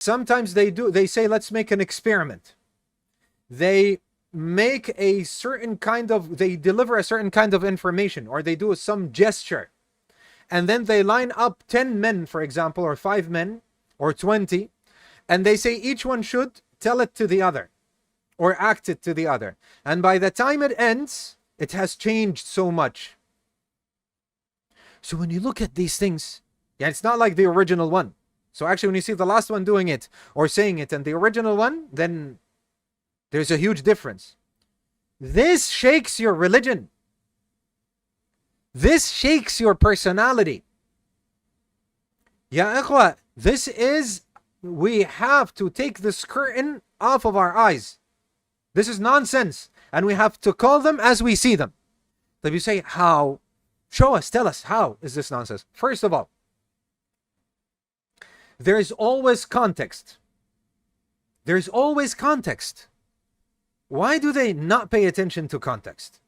Sometimes they say, let's make an experiment. They make a certain kind of, they deliver a certain kind of information, or they do some gesture. And then they line up 10 men, for example, or 5 men, or 20, and they say each one should tell it to the other, or act it to the other. And by the time it ends, it has changed so much. So when you look at these things, yeah, it's not like the original one. So actually, when you see the last one doing it or saying it and the original one, then there's a huge difference. This shakes your religion. This shakes your personality. Ya ikhwa, this is, we have to take this curtain off of our eyes. This is nonsense. And we have to call them as we see them. If you say, how? Show us, tell us, how is this nonsense? First of all, there is always context. There's always context. Why do they not pay attention to context?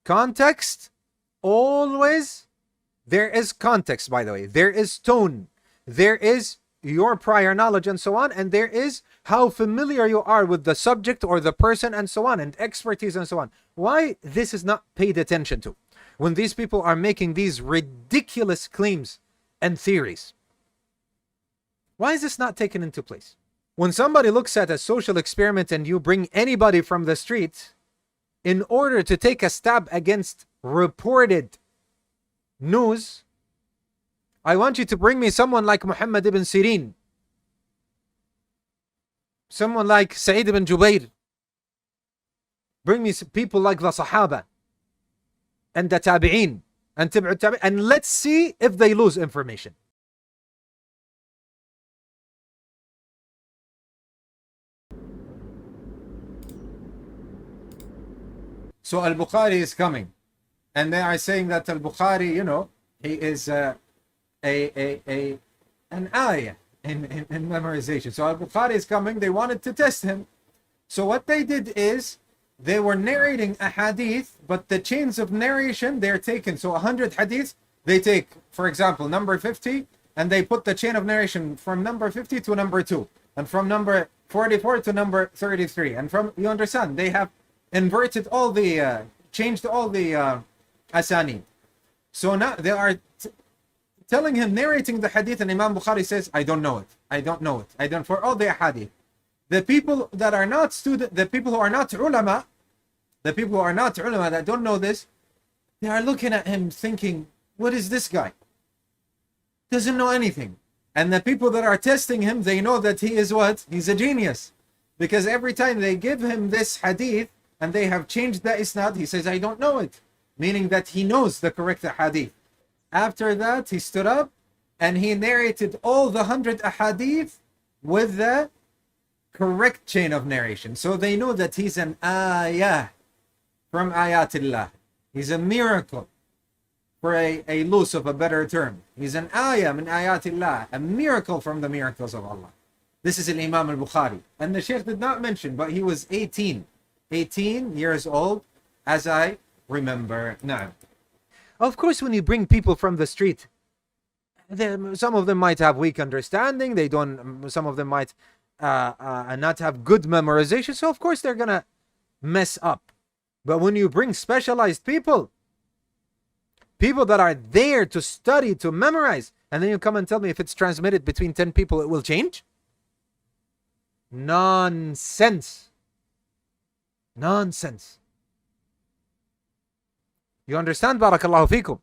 Context, always, there is context, by the way. There is tone. There is your prior knowledge and so on. And there is how familiar you are with the subject or the person and so on, and expertise and so on. Why this is not paid attention to when these people are making these ridiculous claims and theories? Why is this not taken into place? When somebody looks at a social experiment and you bring anybody from the street in order to take a stab against reported news, I want you to bring me someone like Muhammad ibn Sirin, someone like Sa'id ibn Jubair. Bring me people like the Sahaba and the Tabi'een and Tabi'ut Tabi'een, and let's see if they lose information. So Al-Bukhari is coming, and they are saying that Al-Bukhari, you know, he is an ayah in memorization. So Al-Bukhari is coming. They wanted to test him. So what they did is they were narrating a hadith, but the chains of narration, they're taken. So 100 hadiths, they take, for example, number 50, and they put the chain of narration from number 50 to number 2, and from number 44 to number 33. And from, you understand, they have inverted all the, changed all the asani. So now they are telling him, narrating the hadith, and Imam Bukhari says, I don't know it. I don't know it. I don't, for all the hadith. The people that are not student, the people who are not ulama, the people who are not ulama that don't know this, they are looking at him thinking, what is this guy? Doesn't know anything. And the people that are testing him, they know that he is what? He's a genius. Because every time they give him this hadith, and they have changed the isnad, he says, I don't know it. Meaning that he knows the correct hadith. After that, he stood up and he narrated all the 100 ahadith with the correct chain of narration. So they know that he's an ayah from ayatillah. He's a miracle, for a loose of a better term. He's an ayah min ayatillah, a miracle from the miracles of Allah. This is Imam al-Bukhari. And the Shaykh did not mention, but he was 18 years old, as I remember now. Of course, when you bring people from the street, some of them might have weak understanding. Some of them might not have good memorization. So of course they're gonna mess up. But when you bring specialized people that are there to study, to memorize, and then you come and tell me if it's transmitted between 10 people, it will change? Nonsense. Nonsense. You understand? Barakallahu feekum.